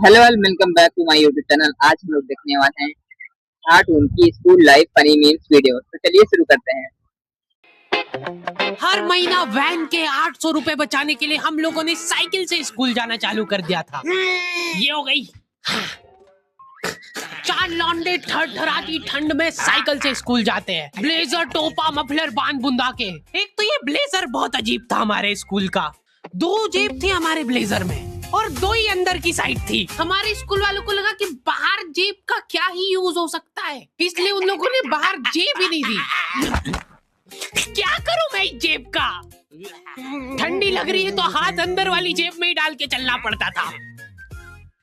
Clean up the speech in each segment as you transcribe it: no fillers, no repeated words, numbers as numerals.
Hello welcome back to my YouTube channel. आज हम लोग देखने वाले हैं कार्टून की school life funny memes video. तो चलिए शुरू करते हैं। हर महीना वैन के 800 रुपए बचाने के लिए हम लोगों ने साइकिल से स्कूल जाना चालू कर दिया था। ये हो गई। चार लौंडे थरथराती ठंड में साइकिल से स्कूल जाते हैं, ब्लेजर, टोपा, मफलर बांध बुंदा के। एक तो ये ब्लेजर बहुत अजीब था हमारे स्कूल का। 2 जेब थी हमारे ब्लेजर में और 2 ही अंदर की साइड थी। हमारे स्कूल वालों को लगा कि बाहर जेब का क्या ही यूज हो सकता है, इसलिए उन लोगों ने बाहर जेब ही नहीं दी। क्या करूं मैं इस जेब का? ठंडी लग रही है तो हाथ अंदर वाली जेब में ही डाल के चलना पड़ता था।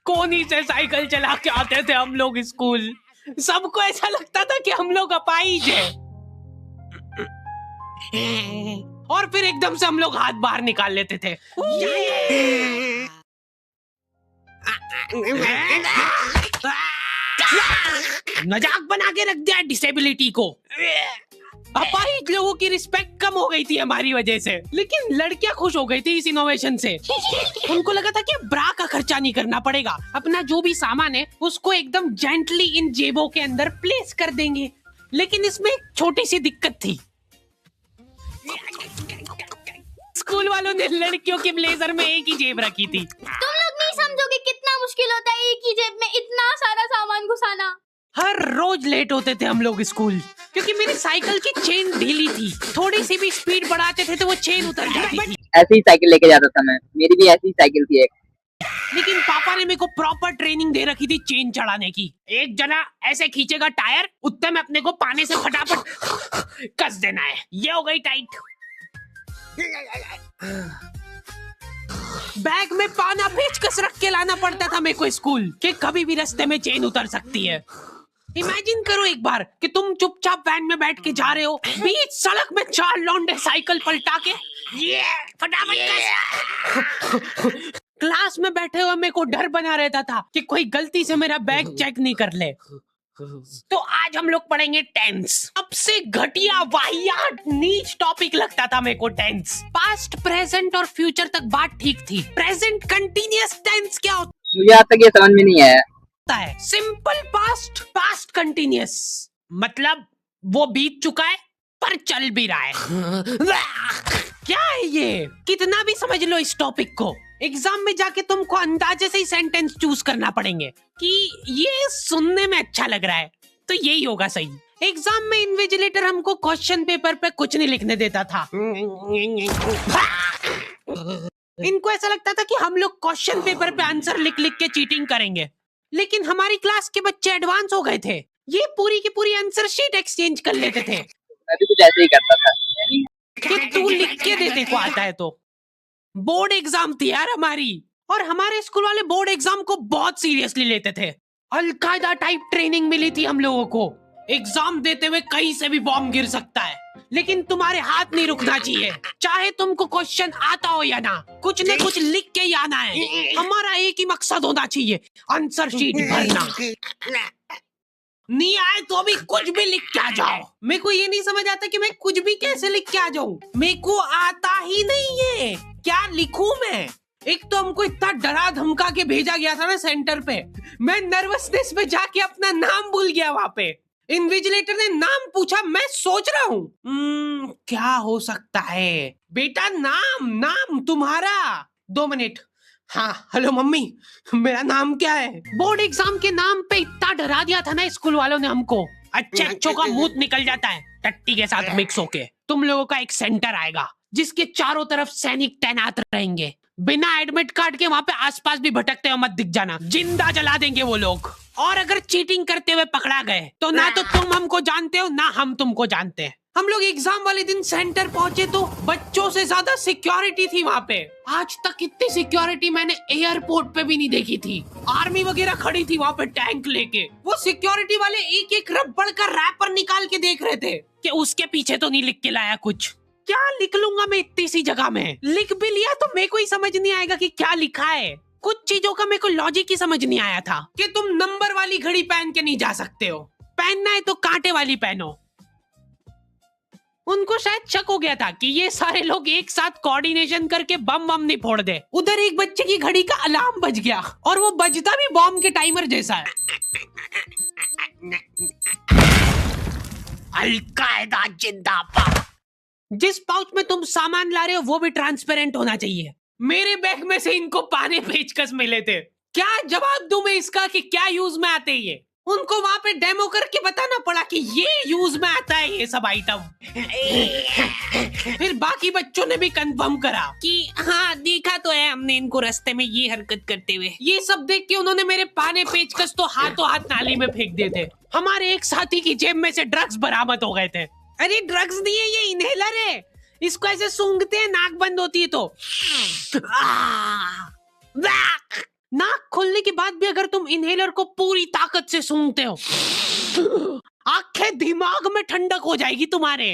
कोनी से साइकिल चला के आते थे हम लोग स्कूल। सबको ऐसा लगता था कि हम लोग अपाहिज है। और फिर एकदम से हम लोग हाथ बाहर निकाल लेते थे। मजाक बना के रख दिया डिसेबिलिटी को। अपाहिज लोगों की रिस्पेक्ट कम हो गई थी हमारी वजह से, लेकिन लड़कियां खुश हो गई थी इस इनोवेशन से। उनको लगा था कि ब्रा का खर्चा नहीं करना पड़ेगा, अपना जो भी सामान है उसको एकदम जेंटली इन जेबों के अंदर प्लेस कर देंगे। लेकिन इसमें एक छोटी सी दिक्कत थी। स्कूल वालों ने लड़कियों के ब्लेजर में एक ही जेब रखी थी। तुम लोग नहीं समझोगे कितना मुश्किल होता है एक ही जेब में इतना सारा सामान घुसाना। हर रोज लेट होते थे हम लोग स्कूल, क्योंकि मेरी साइकिल की चेन ढीली थी। थोड़ी सी भी स्पीड बढ़ाते थे तो वो चेन उतर जाती थी। ऐसी ही साइकिल लेके जाता था मैं, मेरी भी ऐसी ही साइकिल थी एक। लेकिन पापा ने मेरे को प्रॉपर ट्रेनिंग दे रखी थी चेन चढ़ाने की। एक जना ऐसे खींचेगा टायर, उतने में अपने को पानी से फटाफट कस देना है। ये हो गई टाइट। बैग में पाना पेचकस रख के लाना पड़ता था मेरे को स्कूल, कि कभी भी रास्ते में चेन उतर सकती है। इमेजिन करो एक बार कि तुम चुपचाप वैन में बैठ के जा रहे हो, बीच सड़क में 4 लौंडे साइकिल पलटा के ये फटाफट क्लास में बैठे हुए मेरे को डर बना रहता था कि कोई गलती से मेरा बैग चेक नहीं कर ले। तो आज हम लोग पढ़ेंगे टेंस। सबसे घटिया, वाहियात, नीच टॉपिक लगता था मेरे को टेंस। पास्ट, प्रेजेंट और फ्यूचर तक बात ठीक थी। प्रेजेंट कंटिन्यूअस टेंस क्या होता है? मुझे आज तक ये समझ में नहीं आया। है सिंपल पास्ट, पास्ट कंटिन्यूअस मतलब वो बीत चुका है पर चल भी रहा है। क्या है ये? कितना भी समझ लो इस टॉपिक को, एग्जाम में जाके तुमको अंदाजे से ही सेंटेंस चूज करना पड़ेंगे कि ये सुनने में अच्छा लग रहा है तो यही होगा सही। एग्जाम में इन्विजिलेटर हमको क्वेश्चन पेपर पे कुछ नहीं लिखने देता था। इनको ऐसा लगता था कि हम लोग क्वेश्चन पेपर पे आंसर लिख लिख के चीटिंग करेंगे। लेकिन हमारी क्लास के बच्चे एडवांस हो गए थे, ये पूरी की पूरी आंसर शीट एक्सचेंज कर लेते थे। मैं भी कुछ ऐसे ही करता था कि तू लिख के देते को आता है। तो बोर्ड एग्जाम थी यार हमारी, और हमारे स्कूल वाले बोर्ड एग्जाम को बहुत सीरियसली लेते थे। अलकायदा टाइप ट्रेनिंग मिली थी हम लोगों को। एग्जाम देते हुए कहीं से भी बॉम्ब गिर सकता है, लेकिन तुम्हारे हाथ नहीं रुकना चाहिए, चाहे तुमको क्वेश्चन आता हो या ना, कुछ न कुछ लिख के ही आना है। हमारा एक ही मकसद होना चाहिए, आंसर शीट भरना। नहीं आए तो अभी कुछ भी लिख के आ जाओ। मेरे को ये नहीं समझ आता कि मैं कुछ भी कैसे लिख के आ जाऊं, मेरे को आता ही नहीं है। क्या लिखूं मैं? एक तो हमको इतना डरा धमका के भेजा गया था ना सेंटर पे, मैं नर्वसनेस में जाके अपना नाम भूल गया वहां पे। इन्विजिलेटर ने नाम पूछा, मैं सोच रहा हूँ क्या हो सकता है। बेटा नाम तुम्हारा। 2 मिनट। हाँ हेलो मम्मी, मेरा नाम क्या है? बोर्ड एग्जाम के नाम पे इतना डरा दिया था ना स्कूल वालों ने हमको, अच्छों का मुंह निकल जाता है टट्टी के साथ मिक्स होके। तुम लोगों का एक सेंटर आएगा जिसके चारों तरफ सैनिक तैनात रहेंगे। बिना एडमिट कार्ड के वहां पे आसपास भी भटकते हुए मत दिख जाना, जिंदा जला देंगे वो लोग। और अगर चीटिंग करते हुए पकड़ा गए तो ना तो तुम हमको जानते हो ना हम तुमको जानते हैं। हम लोग एग्जाम वाले दिन सेंटर पहुंचे तो बच्चों से ज्यादा सिक्योरिटी थी वहां पे। आज तक इतनी सिक्योरिटी मैंने एयरपोर्ट पे भी नहीं देखी थी। आर्मी वगैरह खड़ी थी वहां पे टैंक लेके। वो सिक्योरिटी वाले एक एक रबड़ का रैपर निकाल के देख रहे थे कि उसके पीछे तो नहीं लिख के लाया कुछ। क्या लिख लूंगा मैं इतनी सी जगह में? लिख भी लिया तो मेरे को ही समझ नहीं आएगा कि क्या लिखा है। कुछ चीजों का मेरे को लॉजिक ही समझ नहीं आया था कि तुम नंबर वाली घड़ी पहन के नहीं जा सकते हो, पहनना है तो कांटे वाली पहनो। उनको शायद शक हो गया था कि ये सारे लोग एक साथ कोऑर्डिनेशन करके बम नहीं फोड़ दे। उधर एक बच्चे की घड़ी का अलार्म बज गया और वो बजता भी बॉम्ब के टाइमर जैसा है। अल-कायदा जिंदाबाद। जिस पाउच में तुम सामान ला रहे हो वो भी ट्रांसपेरेंट होना चाहिए। मेरे बैग में से इनको पाने पेचकस मिले थे। क्या जवाब दूं मैं इसका कि क्या यूज में आते ये? उनको वहां पे डेमो करके बताना पड़ा कि ये यूज में आता है ये सब आइटम। फिर बाकी बच्चों ने भी कंफर्म करा कि हाँ देखा तो है हमने इनको रास्ते में ये हरकत करते हुए। ये सब देख के उन्होंने मेरे पाने पेचकस तो हाथों हाथ नाली में फेंक दिए थे। हमारे एक साथी की जेब में से ड्रग्स बरामद हो गए थे। अरे ड्रग्स नहीं है, ये इनहेलर है। इसको ऐसे सूंघते हैं, नाक बंद होती है तो नाक खोलने के बाद भी अगर तुम इनहेलर को पूरी ताकत से सूंघते हो, आंखें दिमाग में ठंडक हो जाएगी तुम्हारे।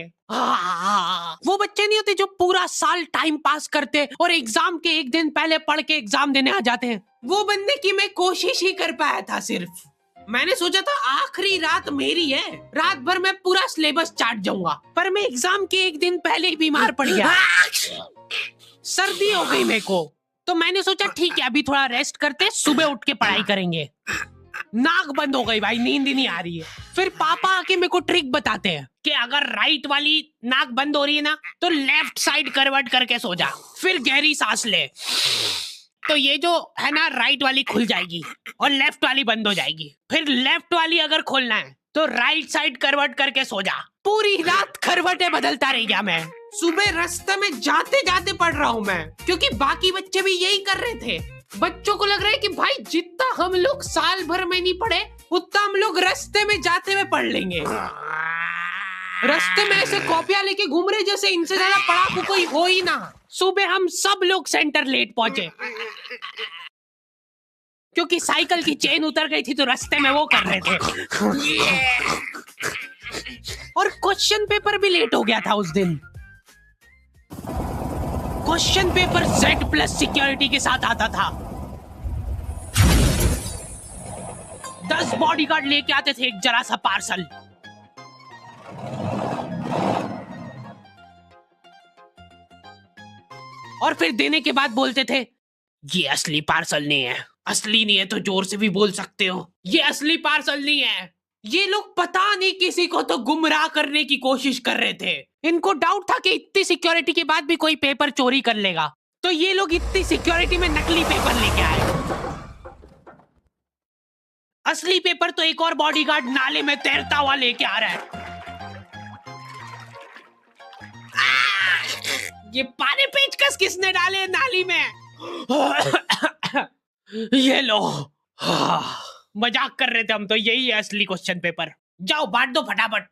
वो बच्चे नहीं होते जो पूरा साल टाइम पास करते और एग्जाम के एक दिन पहले पढ़ के एग्जाम देने आ जाते हैं। वो बनने की मैं कोशिश ही कर पाया था। सिर्फ मैंने सोचा था आखिरी रात मेरी है, रात भर मैं पूरा सिलेबस चाट जाऊंगा, पर मैं एग्जाम के एक दिन पहले ही बीमार पड़ गया। सर्दी हो गई मेरे को, तो मैंने सोचा ठीक है अभी थोड़ा रेस्ट करते, सुबह उठ के पढ़ाई करेंगे। नाक बंद हो गई भाई, नींद ही नहीं आ रही है। फिर पापा आके मेरे को ट्रिक बताते हैं कि अगर राइट वाली नाक बंद हो रही है ना तो लेफ्ट साइड करवट करके सो जा, फिर गहरी सांस ले, तो ये जो है ना राइट वाली खुल जाएगी और लेफ्ट वाली बंद हो जाएगी। फिर लेफ्ट वाली अगर खोलना है तो राइट साइड करवट करके सो जा। पूरी रात करवटें बदलता रह गया मैं। सुबह रास्ते में जाते जाते पढ़ रहा हूँ मैं, क्योंकि बाकी बच्चे भी यही कर रहे थे। बच्चों को लग रहा है कि भाई जितना हम लोग साल भर में नहीं पढ़े उतना हम लोग रास्ते में जाते हुए पढ़ लेंगे। रास्ते में ऐसे कॉपियां लेके घूम रहे जैसे इनसे ज्यादा पढ़ाकू कोई हो ही ना। सुबह हम सब लोग सेंटर लेट पहुंचे क्योंकि साइकिल की चेन उतर गई थी तो रास्ते में वो कर रहे थे। और क्वेश्चन पेपर भी लेट हो गया था उस दिन। क्वेश्चन पेपर Z+ सिक्योरिटी के साथ आता था। 10 बॉडीगार्ड लेके आते थे एक जरा सा पार्सल। और फिर देने के बाद बोलते थे ये असली पार्सल नहीं है। असली नहीं है तो जोर से भी बोल सकते हो, ये असली पार्सल नहीं है। ये लोग पता नहीं किसी को तो गुमराह करने की कोशिश कर रहे थे। इनको डाउट था कि इतनी सिक्योरिटी के बाद भी कोई पेपर चोरी कर लेगा, तो ये लोग इतनी सिक्योरिटी में नकली पेपर लेके आए। असली पेपर तो एक और बॉडीगार्ड नाले में तैरता हुआ लेके आ रहा है। ये पाने पेचकस किसने डाले नाली में? ये लो। मजाक कर रहे थे हम तो, यही है असली क्वेश्चन पेपर। जाओ बांट दो फटाफट।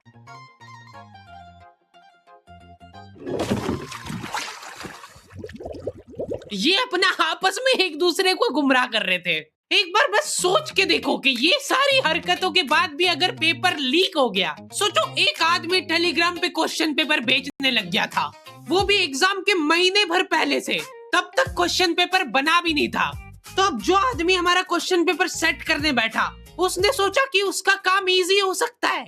ये अपना आपस में एक दूसरे को गुमराह कर रहे थे। एक बार बस सोच के देखो कि ये सारी हरकतों के बाद भी अगर पेपर लीक हो गया, सोचो एक आदमी टेलीग्राम पे क्वेश्चन पेपर बेचने लग गया था, वो भी एग्जाम के महीने भर पहले से। तब तक क्वेश्चन पेपर बना भी नहीं था। तो अब जो आदमी हमारा क्वेश्चन पेपर सेट करने बैठा, उसने सोचा कि उसका काम इजी हो सकता है,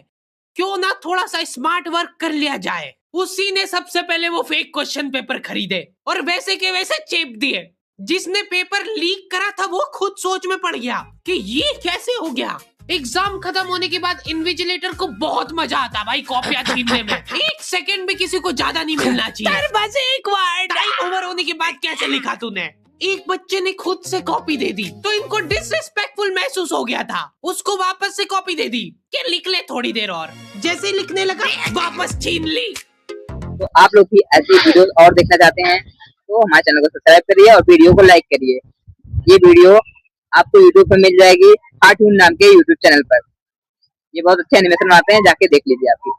क्यों ना थोड़ा सा स्मार्ट वर्क कर लिया जाए। उसी ने सबसे पहले वो फेक क्वेश्चन पेपर खरीदे और वैसे के वैसे चेप दिए। जिसने पेपर लीक करा था वो खुद सोच में पड़ गया कि ये कैसे हो गया। एग्जाम खत्म होने के बाद इन्विजिलेटर को बहुत मजा आता भाई कॉपियां छीनने में। एक सेकंड भी किसी को ज्यादा नहीं मिलना चाहिए। बस एक बार टाइम ओवर होने के बाद कैसे लिखा तूने? एक बच्चे ने खुद से कॉपी दे दी तो इनको डिसरिस्पेक्टफुल महसूस हो गया था। उसको वापस से कॉपी दे दी कि लिख ले थोड़ी देर और। जैसे लिखने लगा वापस छीन ली। तो आप लोग भी ऐसी वीडियोस और देखना चाहते हैं तो हमारे चैनल को सब्सक्राइब करिए और वीडियो को लाइक करिए। ये वीडियो आपको यूट्यूब पर मिल जाएगी कार्टून नाम के यूट्यूब चैनल पर। ये बहुत अच्छे एनिमेशन बनाते हैं, जाके देख लीजिए आप।